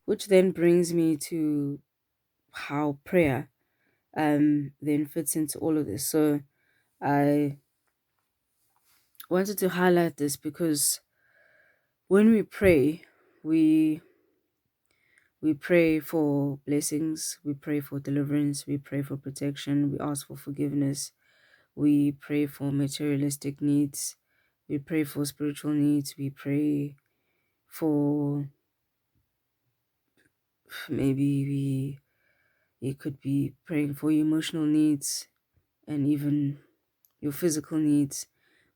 Which then brings me to how prayer then fits into all of this. So I wanted to highlight this because when we pray, we we pray for blessings, we pray for deliverance, we pray for protection, we ask for forgiveness, we pray for materialistic needs, we pray for spiritual needs, we pray for maybe we it could be praying for your emotional needs and even your physical needs,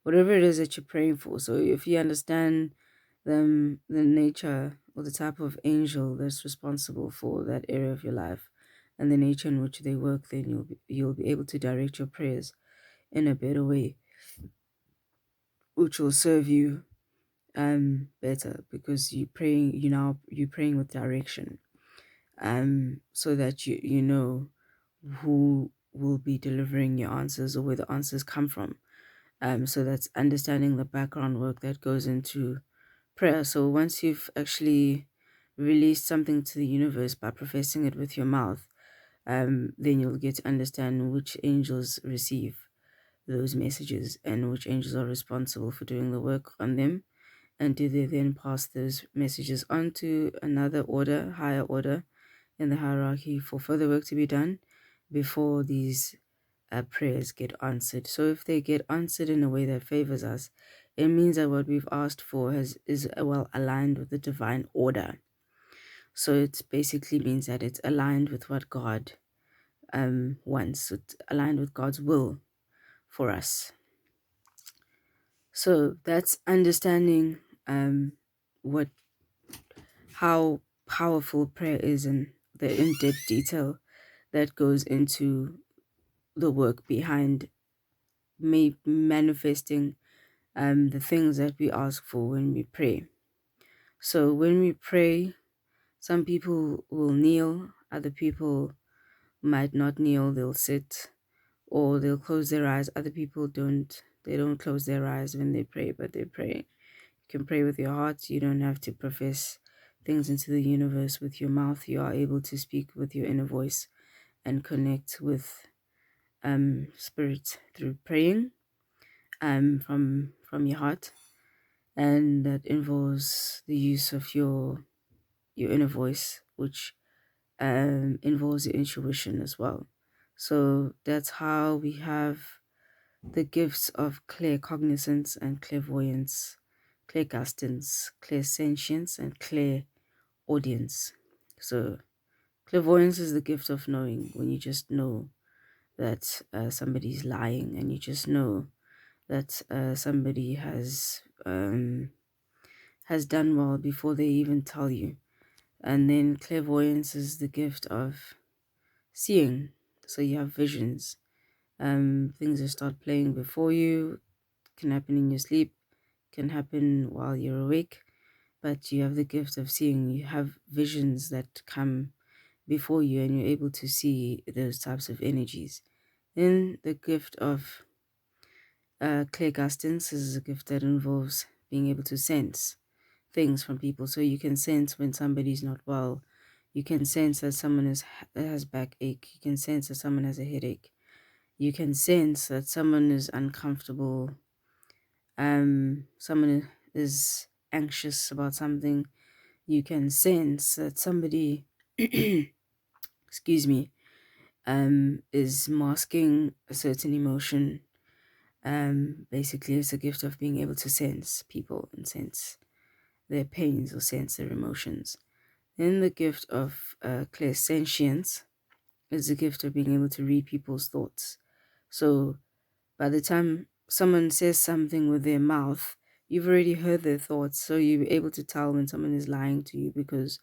whatever it is that you're praying for. So if you understand the nature or the type of angel that's responsible for that area of your life and the nature in which they work, then you'll be able to direct your prayers in a better way, which will serve you better because you're praying with direction, so that you know who will be delivering your answers or where the answers come from. So that's understanding the background work that goes into prayer. So once you've actually released something to the universe by professing it with your mouth, then you'll get to understand which angels receive those messages and which angels are responsible for doing the work on them. And do they then pass those messages on to another order, higher order in the hierarchy for further work to be done before these prayers get answered. So if they get answered in a way that favors us, it means that what we've asked for is well aligned with the divine order. So it basically means that it's aligned with what God wants. It's aligned with God's will for us. So that's understanding what how powerful prayer is and the in-depth detail that goes into the work behind manifesting the things that we ask for when we pray. So when we pray, some people will kneel, other people might not kneel, they'll sit or they'll close their eyes. Other people don't. They don't close their eyes when they pray, but they pray. You can pray with your heart. You don't have to profess things into the universe with your mouth. You are able to speak with your inner voice and connect with spirit through praying from your heart, and that involves the use of your inner voice, which involves your intuition as well. So that's how we have the gifts of claircognizance and clairvoyance, clairgustance, clairsentience, and clairaudience. So clairvoyance is the gift of knowing, when you just know that somebody's lying, and you just know that somebody has done well before they even tell you. And then clairvoyance is the gift of seeing. So you have visions. Things that start playing before you, can happen in your sleep, can happen while you're awake, but you have the gift of seeing. You have visions that come before you, and you're able to see those types of energies. Then the gift of clairgustance is a gift that involves being able to sense things from people. So you can sense when somebody's not well. You can sense that someone has backache. You can sense that someone has a headache. You can sense that someone is uncomfortable. Someone is anxious about something. You can sense that somebody, excuse me, is masking a certain emotion. Basically, it's a gift of being able to sense people and sense their pains or sense their emotions. Then the gift of clairsentience is the gift of being able to read people's thoughts. So by the time someone says something with their mouth, you've already heard their thoughts. So you're able to tell when someone is lying to you because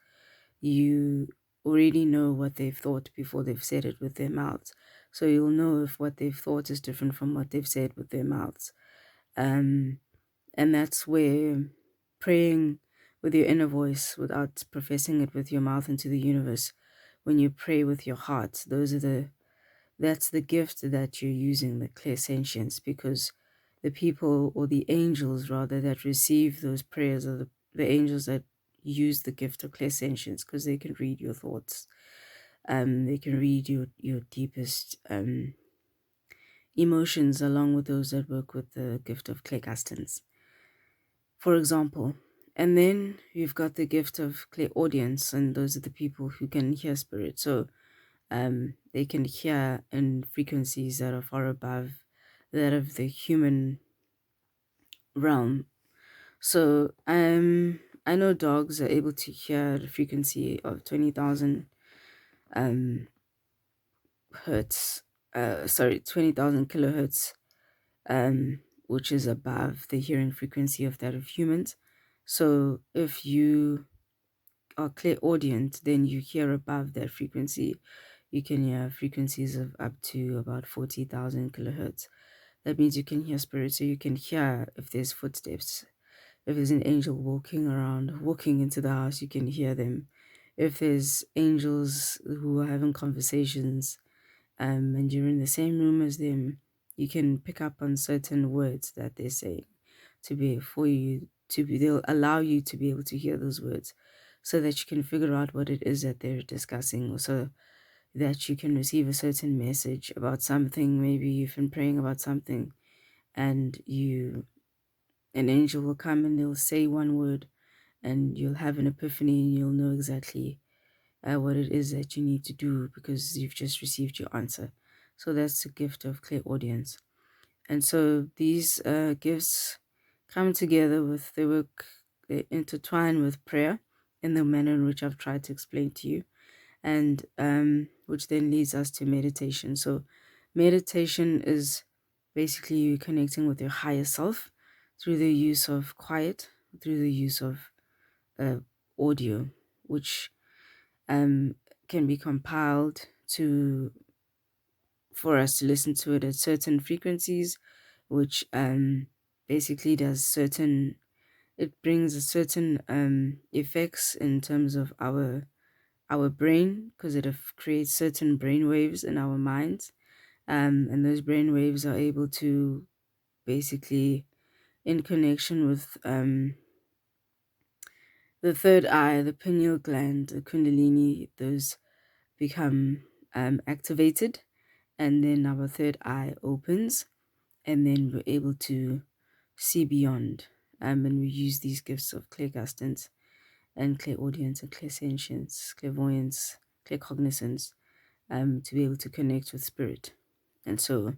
you already know what they've thought before they've said it with their mouths. So you'll know if what they've thought is different from what they've said with their mouths. Um, and that's where praying with your inner voice without professing it with your mouth into the universe, when you pray with your heart. That's the gift that you're using, the clairsentience, because the people, or the angels rather, that receive those prayers are the angels that use the gift of clairsentience, because they can read your thoughts. They can read your deepest emotions, along with those that work with the gift of clairgustance, for example. And then you've got the gift of clairaudience, and those are the people who can hear spirit. So they can hear in frequencies that are far above that of the human realm. So I know dogs are able to hear the frequency of 20,000 um hertz, 20,000 kilohertz, which is above the hearing frequency of that of humans. So if you are clairaudient, then you hear above that frequency. You can hear frequencies of up to about 40,000 kilohertz. That means you can hear spirits, so you can hear if there's footsteps. If there's an angel walking around, walking into the house, you can hear them. If there's angels who are having conversations, and you're in the same room as them, you can pick up on certain words that they're saying they'll allow you to be able to hear those words, so that you can figure out what it is that they're discussing, or so that you can receive a certain message about something. Maybe you've been praying about something, and an angel will come and they'll say one word, and you'll have an epiphany, and you'll know exactly what it is that you need to do, because you've just received your answer. So that's the gift of clairaudience. And so these gifts come together they intertwine with prayer in the manner in which I've tried to explain to you, and which then leads us to meditation. So meditation is basically you connecting with your higher self through the use of quiet, through the use of uh, audio, which um, can be compiled to for us to listen to it at certain frequencies, which basically does certain it brings a certain effects in terms of our brain, because creates certain brain waves in our minds, and those brain waves are able to basically, in connection with the third eye, the pineal gland, the kundalini, those become activated, and then our third eye opens, and then we're able to see beyond. And we use these gifts of clairgustance and clairaudience and clairsentience, clairvoyance, claircognizance, to be able to connect with spirit. And so,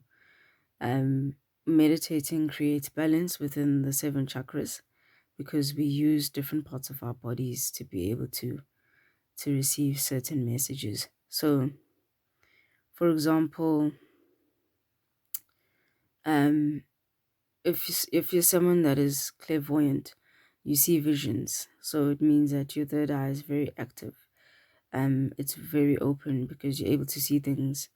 meditating creates balance within the seven chakras, because we use different parts of our bodies to be able to receive certain messages. So, for example, um, if you're someone that is clairvoyant, you see visions. So it means that your third eye is very active. It's very open, because you're able to see things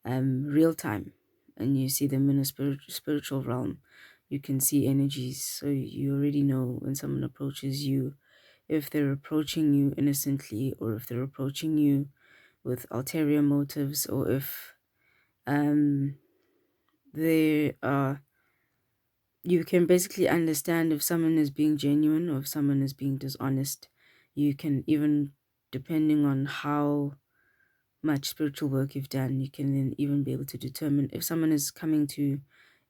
real time, and you see them in a spiritual realm. You can see energies, so you already know when someone approaches you, if they're approaching you innocently, or if they're approaching you with ulterior motives, or if um they are you can basically understand if someone is being genuine or if someone is being dishonest. You can even, depending on how much spiritual work you've done, you can then even be able to determine if someone is coming to you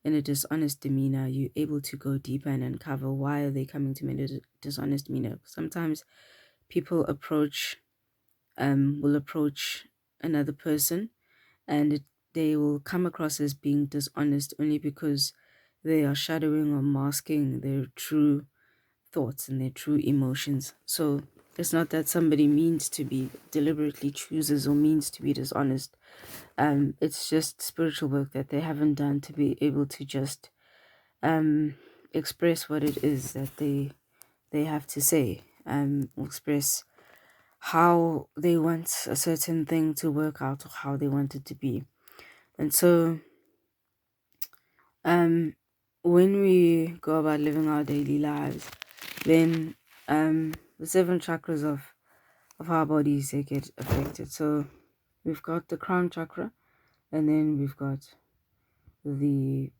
in a dishonest demeanor. You're able to go deeper and uncover why are they coming to me in a dishonest demeanor. Sometimes people will approach another person, and they will come across as being dishonest only because they are shadowing or masking their true thoughts and their true emotions. So it's not that somebody means to be deliberately chooses or means to be dishonest. It's just spiritual work that they haven't done to be able to just express what it is that they have to say. Express how they want a certain thing to work out, or how they want it to be. And so when we go about living our daily lives, then the seven chakras of our bodies, they get affected. So we've got the crown chakra, and then we've got the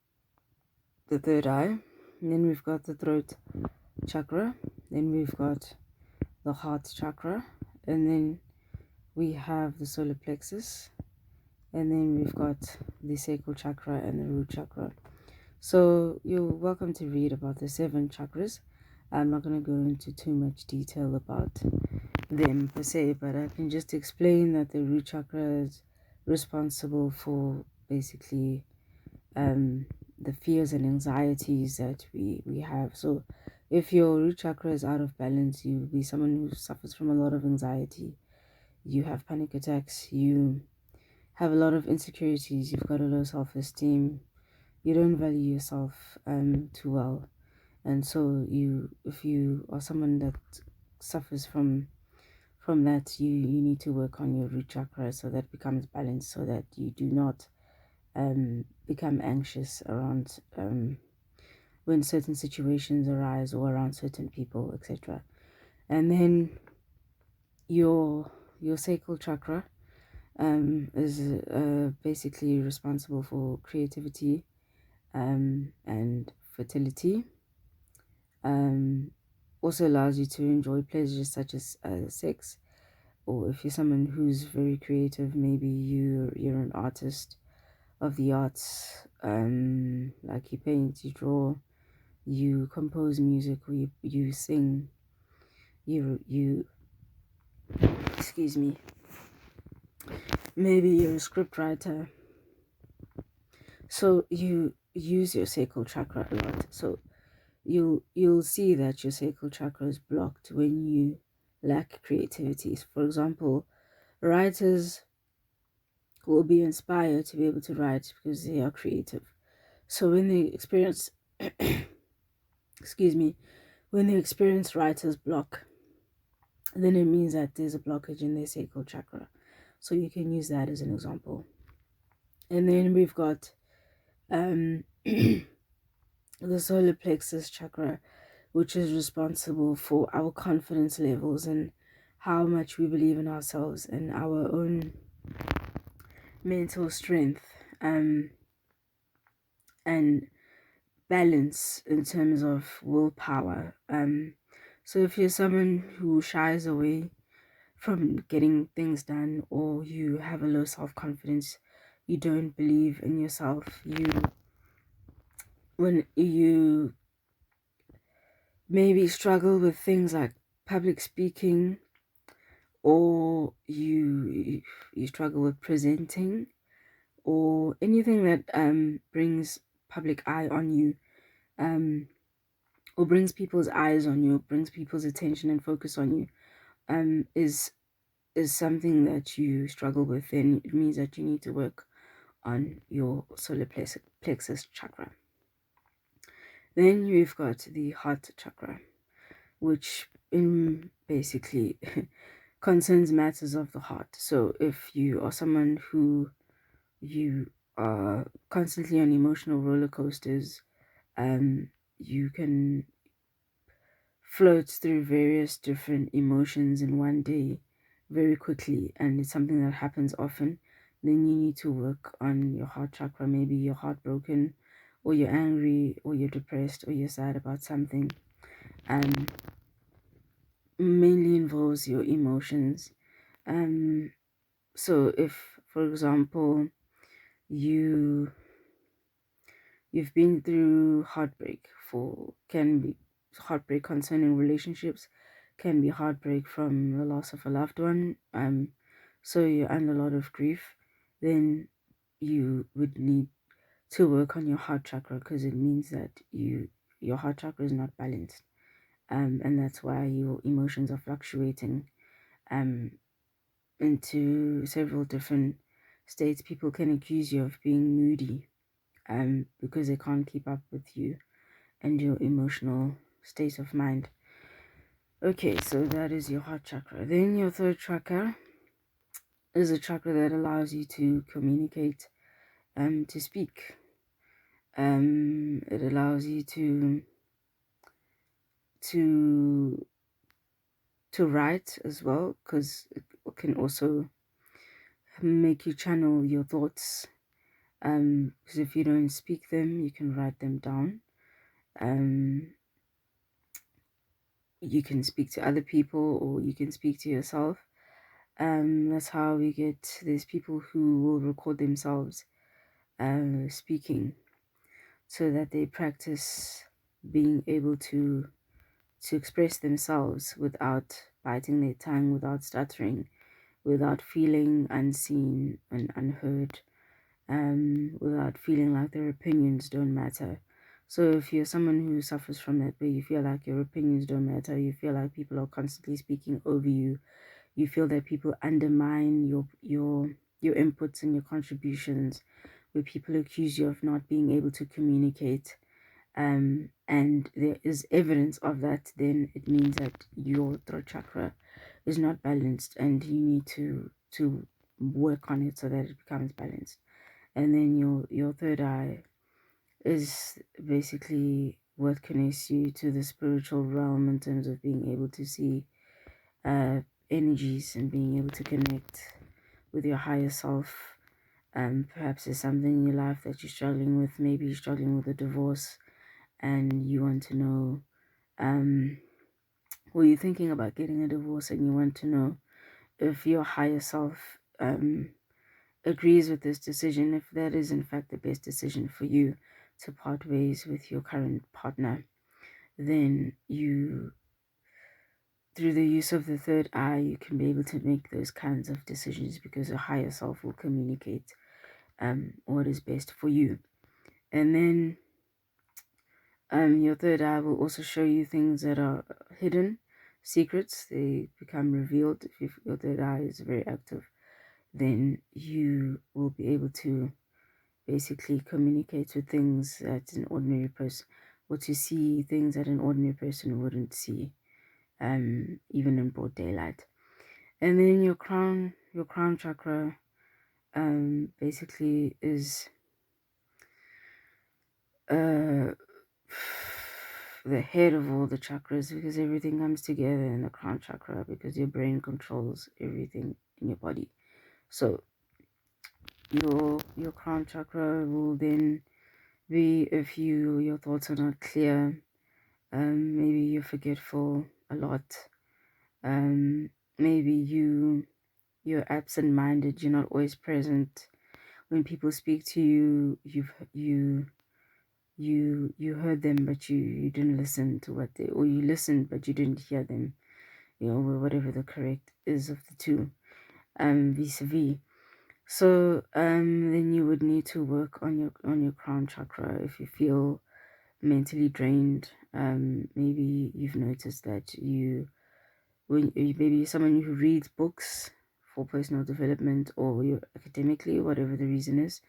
third eye, and then we've got the throat chakra, then we've got the heart chakra, and then we have the solar plexus, and then we've got the sacral chakra and the root chakra. So you're welcome to read about the 7 chakras. I'm not going to go into too much detail about them per se, but I can just explain that the root chakra is responsible for basically the fears and anxieties that we have. So if your root chakra is out of balance, you'll be someone who suffers from a lot of anxiety. You have panic attacks, you have a lot of insecurities, you've got a low self-esteem, you don't value yourself too well. And so if you are someone that suffers from that, you need to work on your root chakra so that becomes balanced, so that you do not become anxious around when certain situations arise or around certain people, etc. And then your sacral chakra is basically responsible for creativity and fertility. Also allows you to enjoy pleasures such as sex, or if you're someone who's very creative, maybe you're an artist of the arts, like you paint, you draw, you compose music, or you sing, you excuse me, maybe you're a script writer. So you use your sacral chakra a lot. So you'll see that your sacral chakra is blocked when you lack creativity. For example, writers will be inspired to be able to write because they are creative. So when they experience excuse me, when they experience writer's block, then it means that there's a blockage in their sacral chakra. So you can use that as an example. And then we've got the solar plexus chakra, which is responsible for our confidence levels and how much we believe in ourselves and our own mental strength and balance in terms of willpower. So if you're someone who shies away from getting things done, or you have a low self-confidence, you don't believe in yourself, when you maybe struggle with things like public speaking, or you struggle with presenting, or anything that brings public eye on you, or brings people's eyes on you, brings people's attention and focus on you, is something that you struggle with, then it means that you need to work on your solar plexus chakra. Then you've got the heart chakra, which basically concerns matters of the heart. So if you are someone who you are constantly on emotional roller coasters, you can float through various different emotions in one day very quickly, and it's something that happens often. Then you need to work on your heart chakra. Maybe you're heartbroken, or you're angry, or you're depressed, or you're sad about something, and mainly involves your emotions. So if, for example, you've been through heartbreak, can be heartbreak concerning relationships, can be heartbreak from the loss of a loved one, so you're under a lot of grief, then you would need to work on your heart chakra, because it means that your heart chakra is not balanced, and that's why your emotions are fluctuating into several different states. People can accuse you of being moody because they can't keep up with you and your emotional state of mind. Okay, so that is your heart chakra. Then your third chakra is a chakra that allows you to communicate and to speak. It allows you to to write as well, because it can also make you channel your thoughts. Because if you don't speak them, you can write them down. Um, you can speak to other people, or you can speak to yourself. That's how we get. There's people who will record themselves speaking, so that they practice being able to express themselves without biting their tongue, without stuttering, without feeling unseen and unheard, without feeling like their opinions don't matter. So if you're someone who suffers from that, where you feel like your opinions don't matter, you feel like people are constantly speaking over you, you feel that people undermine your inputs and your contributions, where people accuse you of not being able to communicate, and there is evidence of that, then it means that your throat chakra is not balanced, and you need to work on it so that it becomes balanced. And then your third eye is basically what connects you to the spiritual realm in terms of being able to see uh energies and being able to connect with your higher self. Perhaps there's something in your life that you're struggling with. Maybe you're struggling with a divorce, and you want to know, um or you're thinking about getting a divorce, and you want to know if your higher self agrees with this decision, if that is in fact the best decision for you to part ways with your current partner. Then you, through the use of the third eye, you can be able to make those kinds of decisions, because your higher self will communicate what is best for you. And then your third eye will also show you things that are hidden, secrets. They become revealed. If your third eye is very active, then you will be able to basically communicate with things that an ordinary person, or to see things that an ordinary person wouldn't see, even in broad daylight. And then your crown chakra, basically is uh the head of all the chakras, because everything comes together in the crown chakra, because your brain controls everything in your body. So your crown chakra will then be, if your thoughts are not clear, maybe you're forgetful a lot, maybe you're absent-minded, you're not always present. When people speak to you, you heard them, but you didn't listen to what they, or you listened but you didn't hear them, whatever the correct is of the two, vis-a-vis. So then you would need to work on your crown chakra if you feel mentally drained. Maybe you've noticed that maybe you're someone who reads books for personal development, or you're academically, whatever the reason is,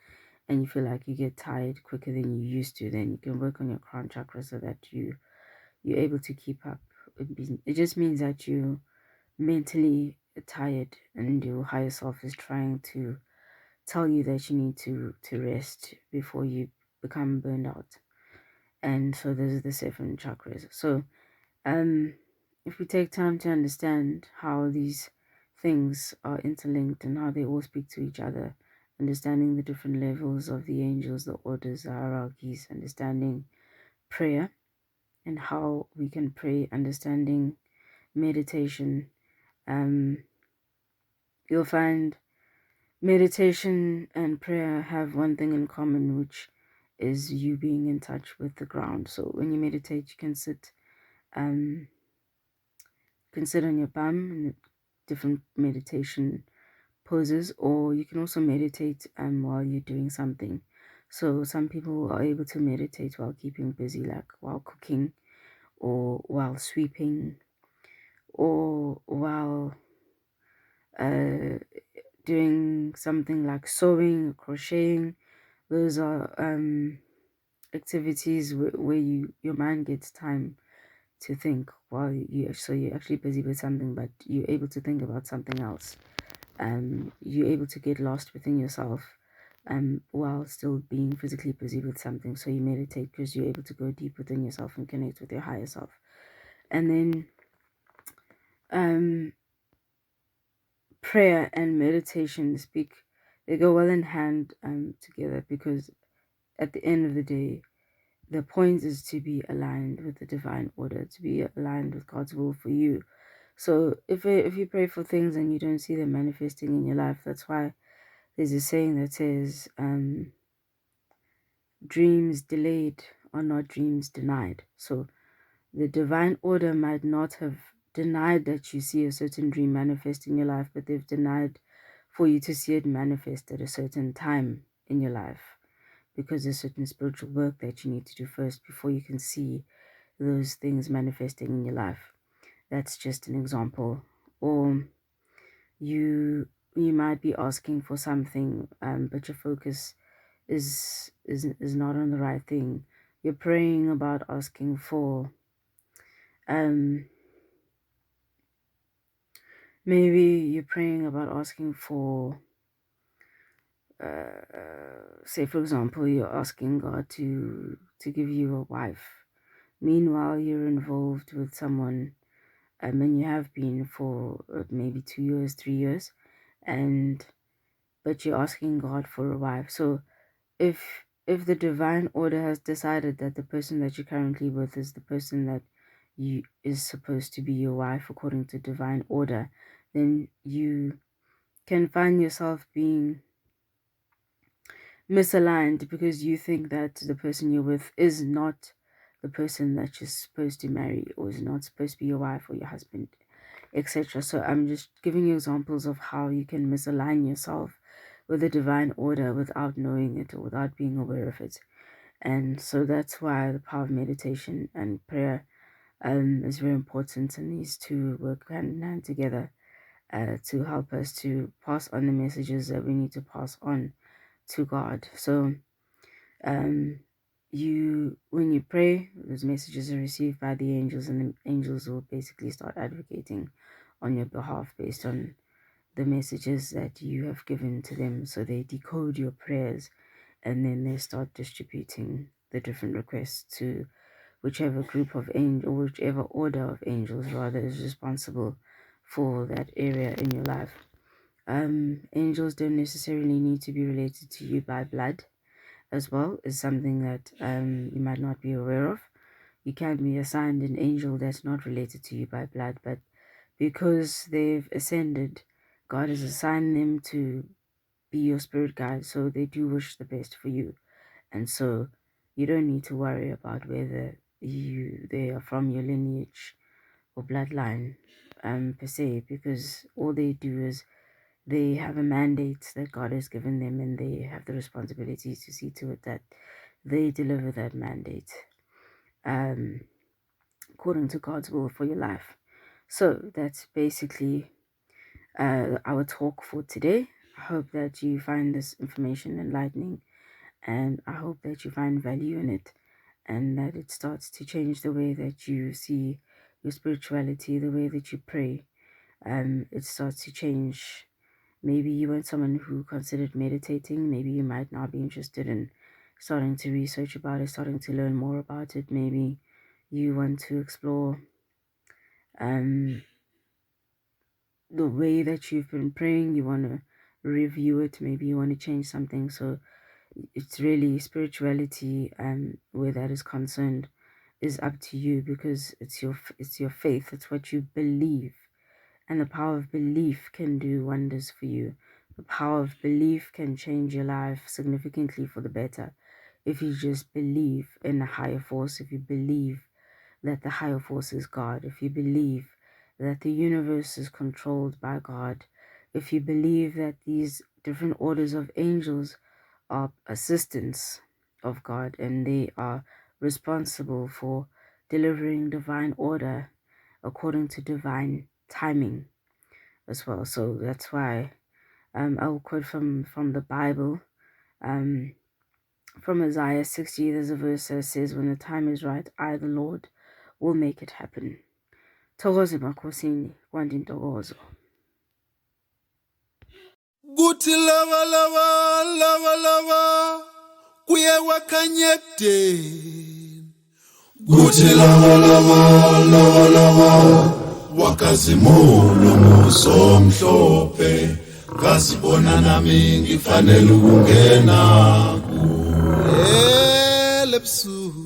and you feel like you get tired quicker than you used to. Then you can work on your crown chakra so that you're able to keep up. It just means that you're mentally tired, and your higher self is trying to tell you that you need to rest before you become burned out. And so those are the 7 chakras. So if we take time to understand how these things are interlinked and how they all speak to each other, understanding the different levels of the angels, the orders, the hierarchies, understanding prayer and how we can pray, understanding meditation, you'll find meditation and prayer have one thing in common, which is you being in touch with the ground. So when you meditate, you can sit um on your bum in different meditation poses, or you can also meditate while you're doing something. So some people are able to meditate while keeping busy, like while cooking, or while sweeping, or while doing something like sewing, crocheting. Those are activities where your mind gets time to think while you're actually busy with something, but you're able to think about something else. You're able to get lost within yourself, while still being physically busy with something. So you meditate because you're able to go deep within yourself and connect with your higher self. And then prayer and meditation they go well in hand together, because at the end of the day, the point is to be aligned with the divine order, to be aligned with God's will for you. So if you pray for things and you don't see them manifesting in your life, that's why there's a saying that says, dreams delayed are not dreams denied. So the divine order might not have denied that you see a certain dream manifest in your life, but they've denied for you to see it manifest at a certain time in your life, because there's certain spiritual work that you need to do first before you can see those things manifesting in your life. That's just an example. Or you might be asking for something, but your focus is not on the right thing. You're praying about asking for maybe you're praying about asking for say for example, you're asking God to give you a wife. Meanwhile, you're involved with someone, and you have been for maybe 2 years, 3 years, but you're asking God for a wife. So if the divine order has decided that the person that you're currently with is the person that is supposed to be your wife according to divine order, then you can find yourself being misaligned because you think that the person you're with is not the person that you're supposed to marry, or is not supposed to be your wife or your husband, etc. So I'm just giving you examples of how you can misalign yourself with the divine order without knowing it or without being aware of it. And so that's why the power of meditation and prayer is very important, and these two work hand in hand together to help us to pass on the messages that we need to pass on to God. So when you pray, those messages are received by the angels, and the angels will basically start advocating on your behalf based on the messages that you have given to them. So they decode your prayers, and then they start distributing the different requests to whichever group of angels, or whichever order of angels rather, is responsible for that area in your life. Angels don't necessarily need to be related to you by blood as well, is something that you might not be aware of. You can be assigned an angel that's not related to you by blood, but because they've ascended, God has assigned them to be your spirit guide, so they do wish the best for you. And so you don't need to worry about whether they are from your lineage or bloodline per se, because all they do is they have a mandate that God has given them, and they have the responsibility to see to it that they deliver that mandate according to God's will for your life. So that's basically our talk for today. I hope that you find this information enlightening, and I hope that you find value in it, and that it starts to change the way that you see your spirituality, the way that you pray. It starts to change. Maybe you weren't someone who considered meditating. Maybe you might now be interested in starting to research about it, starting to learn more about it. Maybe you want to explore the way that you've been praying. You want to review it. Maybe you want to change something. So it's really spirituality, where that is concerned, is up to you, because it's your faith. It's what you believe. And the power of belief can do wonders for you. The power of belief can change your life significantly for the better. If you just believe in a higher force, if you believe that the higher force is God, if you believe that the universe is controlled by God, if you believe that these different orders of angels are assistants of God, and they are responsible for delivering divine order according to divine timing as well. So that's why I'll quote from the Bible. From Isaiah 60, there's a verse that says, "When the time is right, I, the Lord, will make it happen." Thokoze makhosini kwandintokozo. Guti lava lava lava lava kuye wakanyekte. Guti lava lava lava lava wakazimulu muso mhlophe ngazibona nami ngifanele ukungena kuwe lebusuku